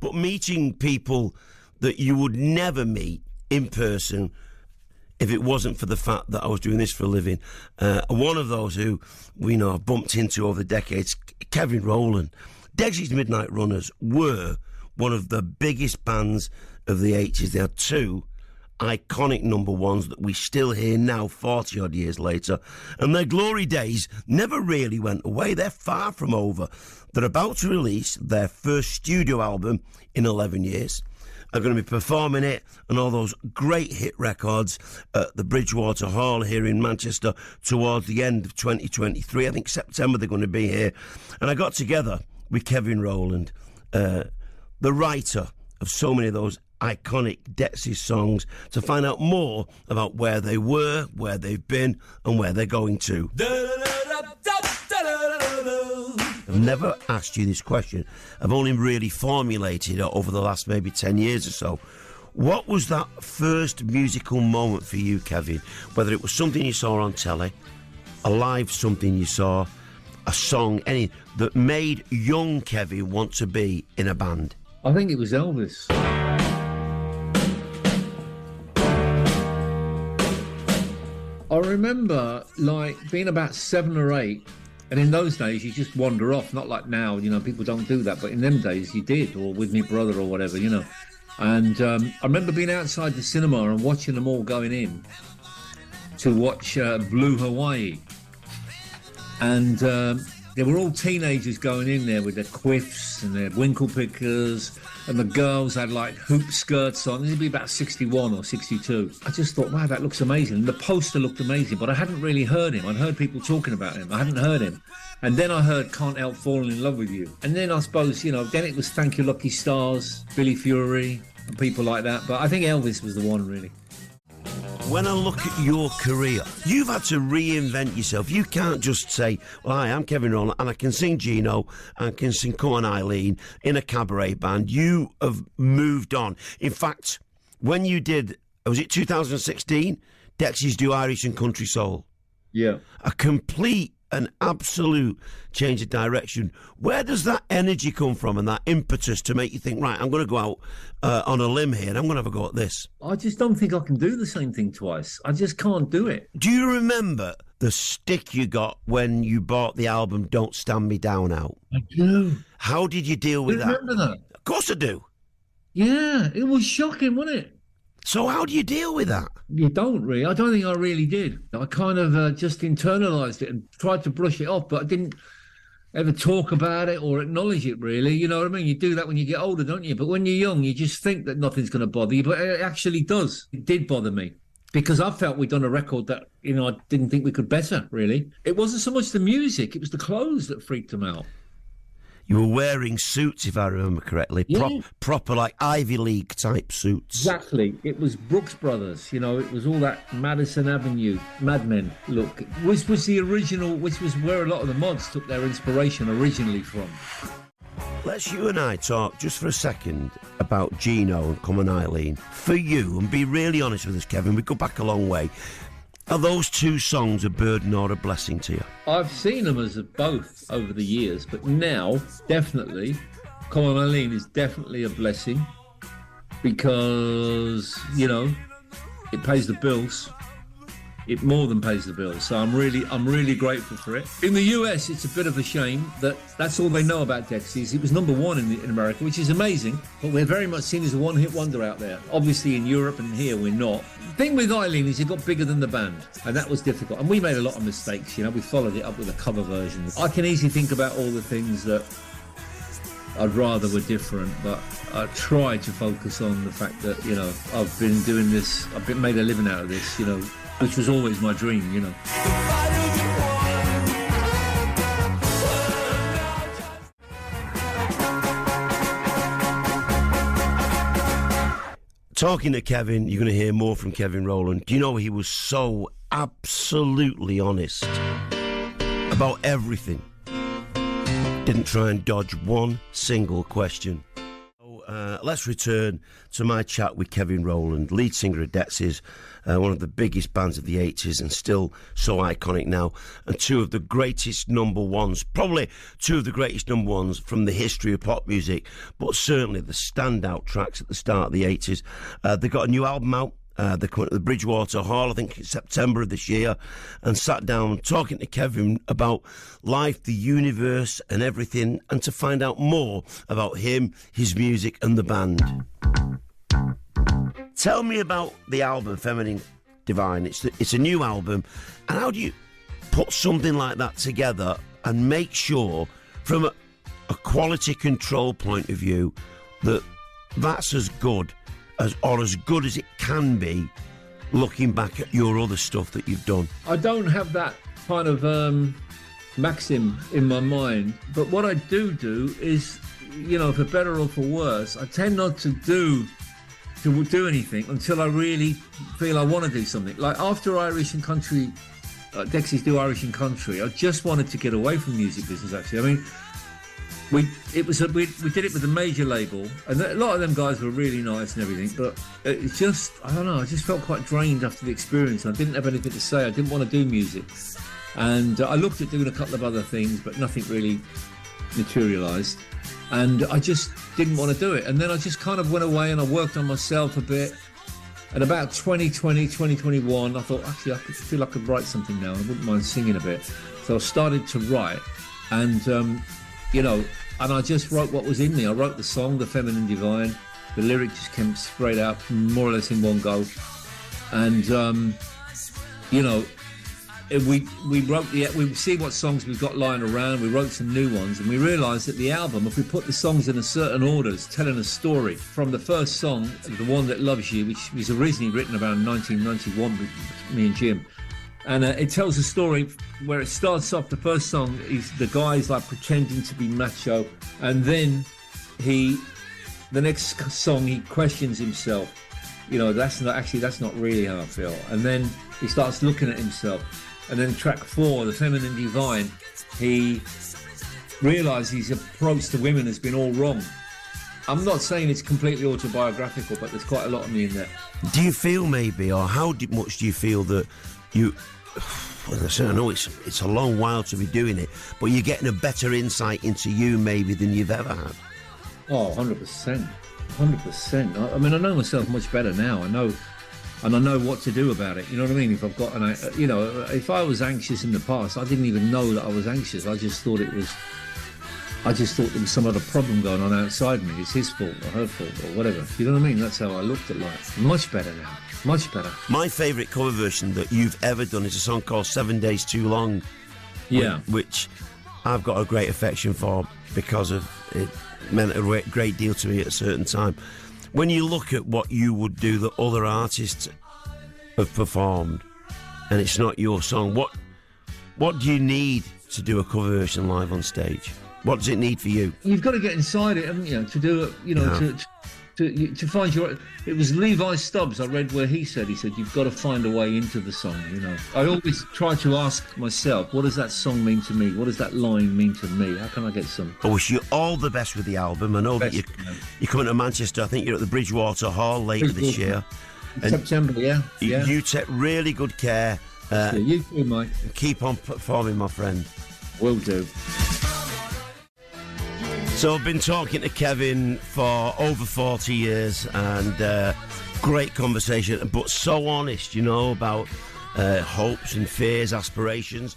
but meeting people that you would never meet in person if it wasn't for the fact that I was doing this for a living. One of those who we know I've bumped into over the decades, Kevin Rowland. Dexys Midnight Runners were one of the biggest bands of the 80s. They had two iconic number ones that we still hear now 40 odd years later, and their glory days never really went away. They're far from over. They're about to release their first studio album in 11 years. Are going to be performing it and all those great hit records at the Bridgewater Hall here in Manchester towards the end of 2023. I think September they're going to be here. And I got together with Kevin Rowland, the writer of so many of those iconic Dexys songs, to find out more about where they were, where they've been, and where they're going to. I've never asked you this question. I've only really formulated it over the last maybe 10 years or so. What was that first musical moment for you, Kevin? Whether it was something you saw on telly, a live something you saw, a song, any that made young Kevin want to be in a band? I think it was Elvis. I remember, like, being about 7 or 8, and in those days you just wander off, not like now, you know, people don't do that, but in them days you did, or with my brother or whatever, you know. And I remember being outside the cinema and watching them all going in to watch Blue Hawaii. And they were all teenagers going in there with their quiffs and their winkle pickers, and the girls had like hoop skirts on. This would be about 61 or 62. I just thought, wow, that looks amazing. And the poster looked amazing, but I hadn't really heard him. I'd heard people talking about him. I hadn't heard him. And then I heard Can't Help Falling in Love with You. And then I suppose, you know, then it was Thank You Lucky Stars, Billy Fury, and people like that. But I think Elvis was the one, really. When I look at your career, you've had to reinvent yourself. You can't just say, well, hi, I'm Kevin Rowland and I can sing Gino and I can sing Come On Eileen in a cabaret band. You have moved on. In fact, when you did, was it 2016? Dexys Do Irish and Country Soul. Yeah. A complete and absolute change of direction. Where does that energy come from and that impetus to make you think, right, I'm going to go out on a limb here and I'm going to have a go at this? I just don't think I can do the same thing twice. I just can't do it. Do you remember the stick you got when you bought the album Don't Stand Me Down out? I do. How did you deal with that? Remember that? Of course I do. Yeah, it was shocking, wasn't it? So how do you deal with that? You don't really. I don't think I really did. I kind of just internalised it and tried to brush it off, but I didn't ever talk about it or acknowledge it, really. You know what I mean? You do that when you get older, don't you? But when you're young, you just think that nothing's going to bother you, but it actually does. It did bother me because I felt we'd done a record that, you know, I didn't think we could better, really. It wasn't so much the music, it was the clothes that freaked them out. You were wearing suits, if I remember correctly, Yeah. proper like Ivy League type suits. Exactly. It was Brooks Brothers, you know, it was all that Madison Avenue, Mad Men look, which was the original, which was where a lot of the mods took their inspiration originally from. Let's you and I talk just for a second about Gino and Come On Eileen. For you, and be really honest with us, Kevin, we go back a long way. Are those two songs a burden or a blessing to you? I've seen them as both over the years, but now, definitely, Come On Eileen is definitely a blessing because, you know, it pays the bills. It more than pays the bills. So I'm really grateful for it. In the US, it's a bit of a shame that that's all they know about Dexys. It was number one in America, which is amazing, but we're very much seen as a one-hit wonder out there. Obviously in Europe and here we're not. The thing with Eileen is it got bigger than the band, and that was difficult. And we made a lot of mistakes, you know. We followed it up with a cover version. I can easily think about all the things that I'd rather were different, but I try to focus on the fact that, you know, I've been doing this, made a living out of this, you know, which was always my dream, you know. Talking to Kevin, you're going to hear more from Kevin Rowland. Do you know he was so absolutely honest about everything? Didn't try and dodge one single question. let's return to my chat with Kevin Rowland, lead singer of Detsy's, one of the biggest bands of the 80s and still so iconic now, and two of the greatest number ones, probably two of the greatest number ones from the history of pop music, but certainly the standout tracks at the start of the 80s. They got a new album out. They come to the Bridgewater Hall, I think in September of this year, and sat down talking to Kevin about life, the universe and everything, and to find out more about him, his music and the band. Tell me about the album Feminine Divine. It's a new album, and how do you put something like that together and make sure from a quality control point of view that that's as good as it can be, looking back at your other stuff that you've done? I don't have that kind of maxim in my mind, but what I do is, you know, for better or for worse, I tend not to do anything until I really feel I want to do something. Like after Irish and Country, Dexys Do Irish and Country, I just wanted to get away from the music business, actually. I mean, we did it with a major label, and a lot of them guys were really nice and everything, but it's just, I don't know, I just felt quite drained after the experience. I didn't have anything to say. I didn't want to do music, and I looked at doing a couple of other things, but nothing really materialised, and I just didn't want to do it. And then I just kind of went away and I worked on myself a bit. And about 2020, 2021, I thought, actually, I feel I could write something now. I wouldn't mind singing a bit. So I started to write, and you know, and I just wrote what was in me. I wrote the song, The Feminine Divine. The lyric just came straight out, more or less in one go. And, you know, we see what songs we've got lying around. We wrote some new ones, and we realised that the album, if we put the songs in a certain order, it's telling a story. From the first song, The One That Loves You, which was originally written around 1991 with me and Jim. And it tells a story where it starts off, the first song, the guy's like pretending to be macho. And then the next song, he questions himself. You know, that's not really how I feel. And then he starts looking at himself. And then track 4, The Feminine Divine, he realises his approach to women has been all wrong. I'm not saying it's completely autobiographical, but there's quite a lot of me in there. Do you feel maybe, or how much do you feel that you... I know it's a long while to be doing it, but you're getting a better insight into you maybe than you've ever had? Oh, 100%. 100%. I mean, I know myself much better now. I know what to do about it. You know what I mean? If I've got if I was anxious in the past, I didn't even know that I was anxious. I just thought there was some other problem going on outside me. It's his fault or her fault or whatever. You know what I mean? That's how I looked at life. Much better now. Much better. My favourite cover version that you've ever done is a song called 7 Days Too Long. Yeah. Which I've got a great affection for because of it meant a great deal to me at a certain time. When you look at what you would do that other artists have performed and it's not your song, what do you need to do a cover version live on stage? What does it need for you? You've got to get inside it, haven't you? To do it, you know, yeah. To find your... It was Levi Stubbs, I read where he said, you've got to find a way into the song, you know. I always try to ask myself, what does that song mean to me? What does that line mean to me? How can I get some... I wish you all the best with the album. I know that you're coming to Manchester. I think you're at the Bridgewater Hall later this year. September, yeah. You take really good care. You too, Mike. Keep on performing, my friend. Will do. So I've been talking to Kevin for over 40 years and great conversation, but so honest, you know, about hopes and fears, aspirations.